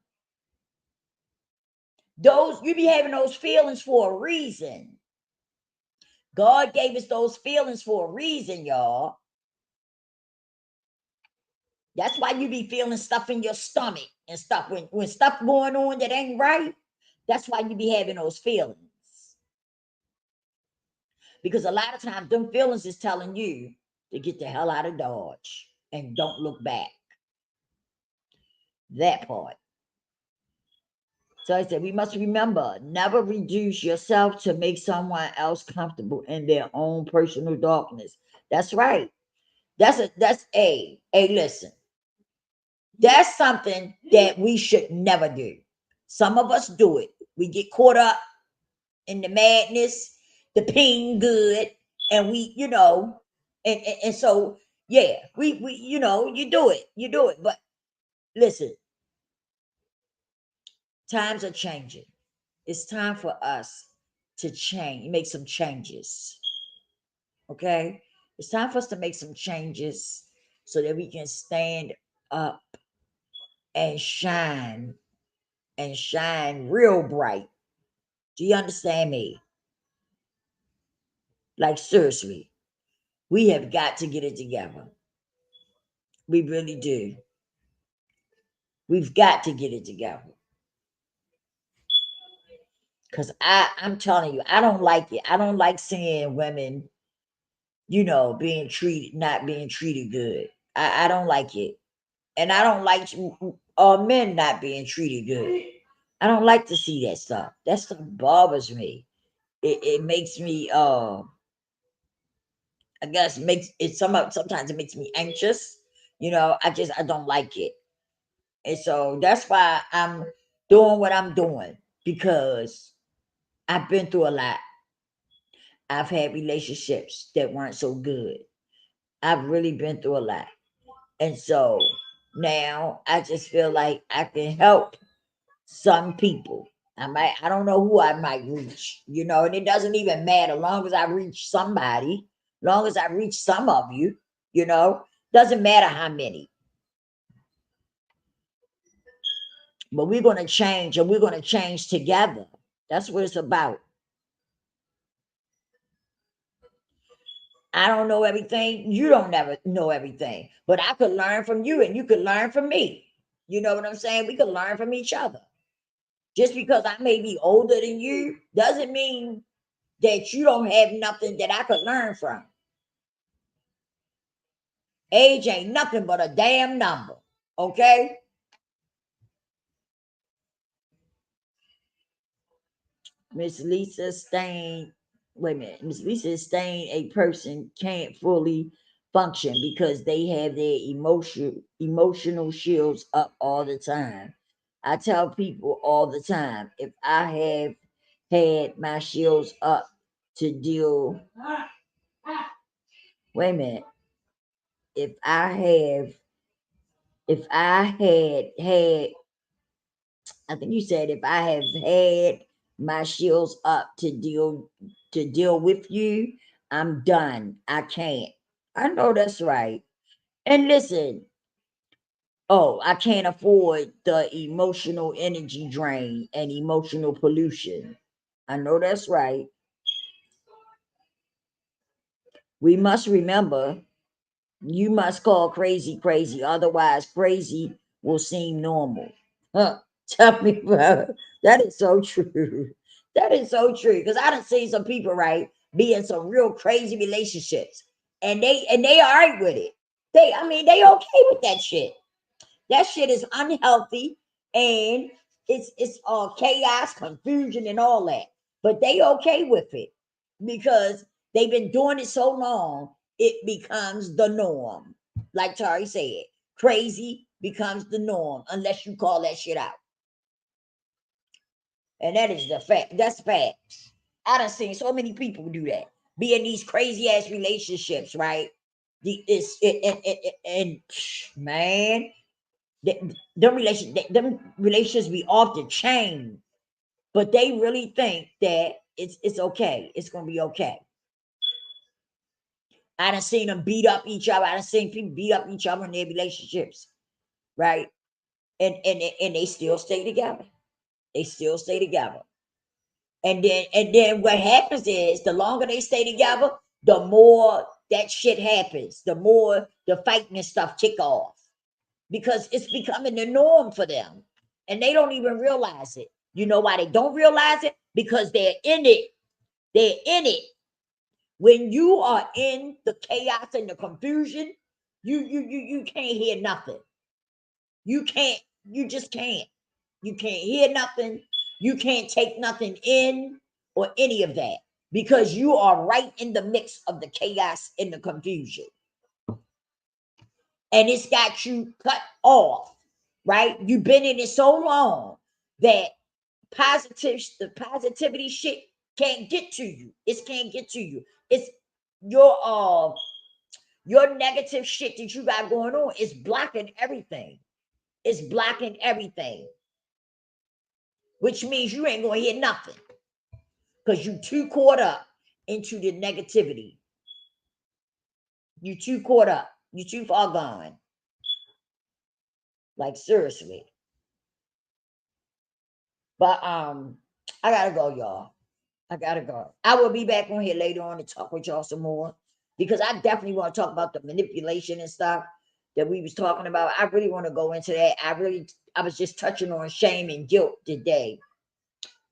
Those you be having those feelings for a reason. God gave us those feelings for a reason, y'all. That's why you be feeling stuff in your stomach and stuff when stuff going on that ain't right. That's why you be having those feelings. Because a lot of times them feelings is telling you to get the hell out of Dodge and don't look back. That part. So I said we must remember never reduce yourself to make someone else comfortable in their own personal darkness. That's right. That's a listen. That's something that we should never do. Some of us do it. We get caught up in the madness, the pain good, and and so yeah, we you do it. You do it. But listen, times are changing. It's time for us to change, make some changes. Okay? It's time for us to make some changes so that we can stand up and shine real bright. Do you understand me? Like, seriously, we have got to get it together. We really do. We've got to get it together. Because I'm telling you, I don't like it. I don't like seeing women, not being treated good. I don't like it. And I don't like men not being treated good. I don't like to see that stuff. That stuff bothers me. It makes me I guess makes it sometimes it makes me anxious. I don't like it. And so that's why I'm doing what I'm doing, because I've been through a lot. I've had relationships that weren't so good. I've really been through a lot. And so now I just feel like I can help some people. I don't know who I might reach, and it doesn't even matter. Long as I reach somebody, long as I reach some of you, doesn't matter how many. But we're going to change, and we're going to change together. That's what it's about. I don't know everything. You don't never know everything. But I could learn from you and you could learn from me. You know what I'm saying? We could learn from each other. Just because I may be older than you doesn't mean that you don't have nothing that I could learn from. Age ain't nothing but a damn number. Okay? Miss Lisa Stain, wait a minute. Miss Lisa Stain, a person can't fully function because they have their emotional shields up all the time. I tell people all the time, if I have had my shields up to deal, wait a minute. If I have, if I had I think you said if I have had my shields up to deal with you, I'm done. I can't. I know that's right. And listen, oh, I can't afford the emotional energy drain and emotional pollution. I know that's right. We must remember you must call crazy crazy, otherwise, crazy will seem normal. Huh. Tell me, bro. That is so true. That is so true. Because I done seen some people, right, be in some real crazy relationships, and they all right with it. I mean, they okay with that shit. That shit is unhealthy, and it's all chaos, confusion, and all that. But they okay with it because they've been doing it so long, it becomes the norm. Like Tari said, crazy becomes the norm unless you call that shit out. And that is the fact. That's facts. I done seen so many people do that. Be in these crazy ass relationships, right? And man, them relations be off the chain, but they really think that it's okay. It's gonna be okay. I done seen them beat up each other. I done seen people beat up each other in their relationships, right? And they still stay together. They still stay together. And then what happens is the longer they stay together, the more that shit happens, the more the fighting and stuff kick off. Because it's becoming the norm for them. And they don't even realize it. You know why they don't realize it? Because they're in it. They're in it. When you are in the chaos and the confusion, you can't hear nothing. You can't, you just can't. You can't hear nothing. You can't take nothing in or any of that because you are right in the mix of the chaos and the confusion. And it's got you cut off, right? You've been in it so long that the positivity shit can't get to you. It can't get to you. It's your your negative shit that you got going on is blocking everything. It's blocking everything, which means you ain't gonna hear nothing because you too caught up into the negativity. You too caught up. You too far gone. Like seriously. But I gotta go, y'all. I gotta go. I will be back on here later on to talk with y'all some more because I definitely want to talk about the manipulation and stuff that we was talking about. I really want to go into that. I was just touching on shame and guilt today,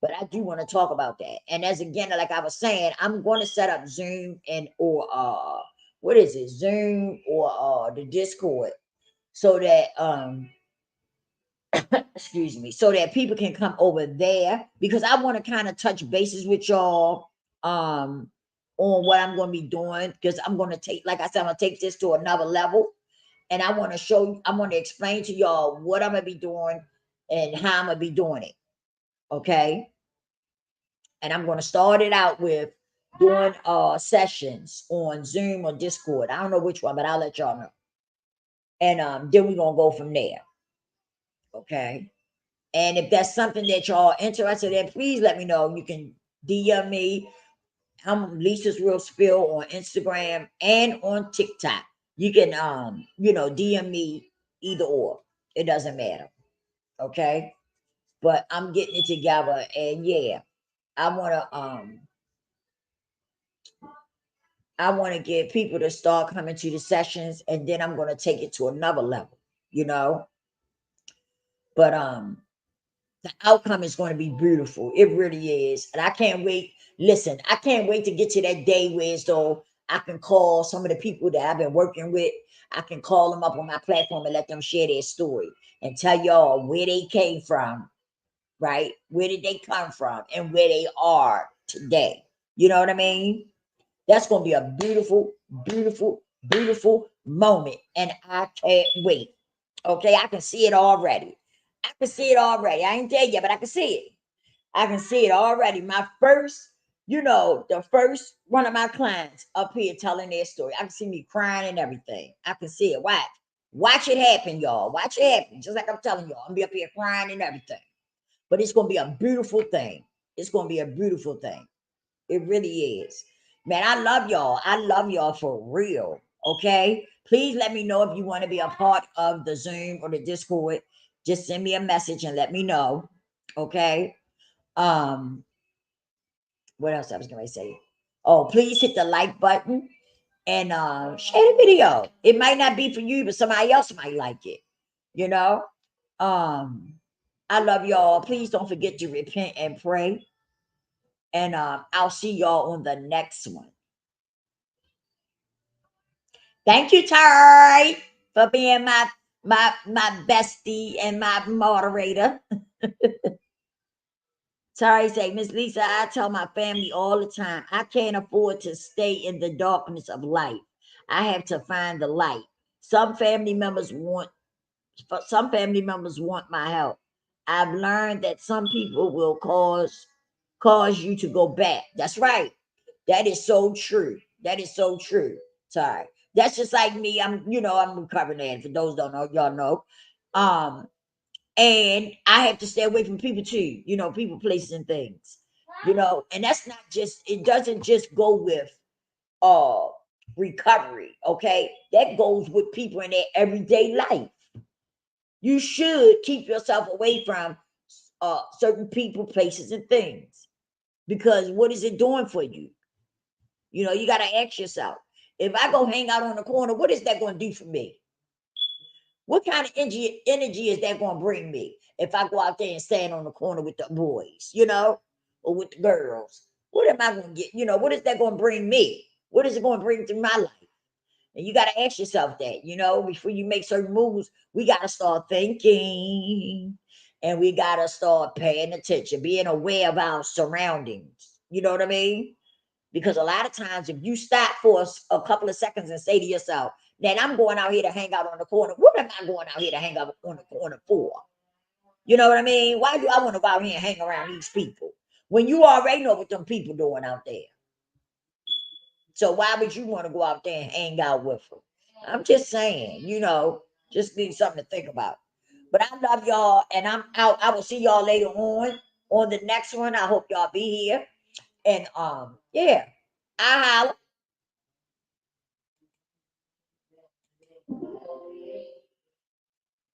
but I do want to talk about that. And as again, like I was saying, I'm going to set up Zoom and or what is it, Zoom or the Discord, so that excuse me, so that people can come over there because I want to kind of touch bases with y'all on what I'm going to be doing because I'm going to take, like I said, I'm going to take this to another level, and I want to show you, I'm going to explain to y'all what I'm going to be doing and how I'm going to be doing it. Okay. And I'm going to start it out with doing sessions on Zoom or Discord. I don't know which one, but I'll let y'all know. And then we're going to go from there. Okay. And if that's something that y'all interested in, please let me know. You can DM me. I'm Lisa's Real Spill on Instagram and on TikTok. You can DM me either or. It doesn't matter. Okay. But I'm getting it together, and yeah, I wanna get people to start coming to the sessions, and then I'm gonna take it to another level, you know. But the outcome is going to be beautiful. It really is. And I can't wait. Listen, I can't wait to get to that day where as though I can call some of the people that I've been working with. I can call them up on my platform and let them share their story and tell y'all where they came from, right? Where did they come from and where they are today? You know what I mean? That's going to be a beautiful, beautiful, beautiful moment. And I can't wait. Okay, I can see it already. I can see it already. I ain't there yet, but I can see it. I can see it already. My first, the first one of my clients up here telling their story. I can see me crying and everything. I can see it. Watch. Watch it happen, y'all. Watch it happen. Just like I'm telling y'all. I'm be up here crying and everything. But it's going to be a beautiful thing. It's going to be a beautiful thing. It really is. Man, I love y'all. I love y'all for real. Okay. Please let me know if you want to be a part of the Zoom or the Discord. Just send me a message and let me know. Okay. Um, what else I was gonna say? Oh, please hit the like button and share the video. It might not be for you, but somebody else might like it. You know? Um, I love y'all. Please don't forget to repent and pray. And I'll see y'all on the next one. Thank you, Ty, for being my bestie and my moderator. Sorry, say, Miss Lisa, I tell my family all the time, I can't afford to stay in the darkness of life. I have to find the light. Some family members want some family members want my help. I've learned that some people will cause you to go back. That's right. That is so true. That is so true. Sorry. That's just like me. I'm recovering that. For those don't know, y'all know. And I have to stay away from people too, people, places, and things, and that's not just, it doesn't just go with uh recovery, okay? That goes with people in their everyday life. You should keep yourself away from certain people, places, and things, because what is it doing for you? You got to ask yourself, if I go hang out on the corner, what is that going to do for me? What kind of energy is that going to bring me if I go out there and stand on the corner with the boys, or with the girls? What am I going to get? What is that going to bring me? What is it going to bring to my life? And you got to ask yourself that, before you make certain moves. We got to start thinking, and we got to start paying attention, being aware of our surroundings. You know what I mean? Because a lot of times, if you stop for a couple of seconds and say to yourself, then I'm going out here to hang out on the corner. What am I going out here to hang out on the corner for? You know what I mean? Why do I want to go out here and hang around these people when you already know what them people doing out there? So why would you want to go out there and hang out with them? I'm just saying, just need something to think about. But I love y'all, and I'm out. I will see y'all later on the next one. I hope y'all be here. And yeah, I holla.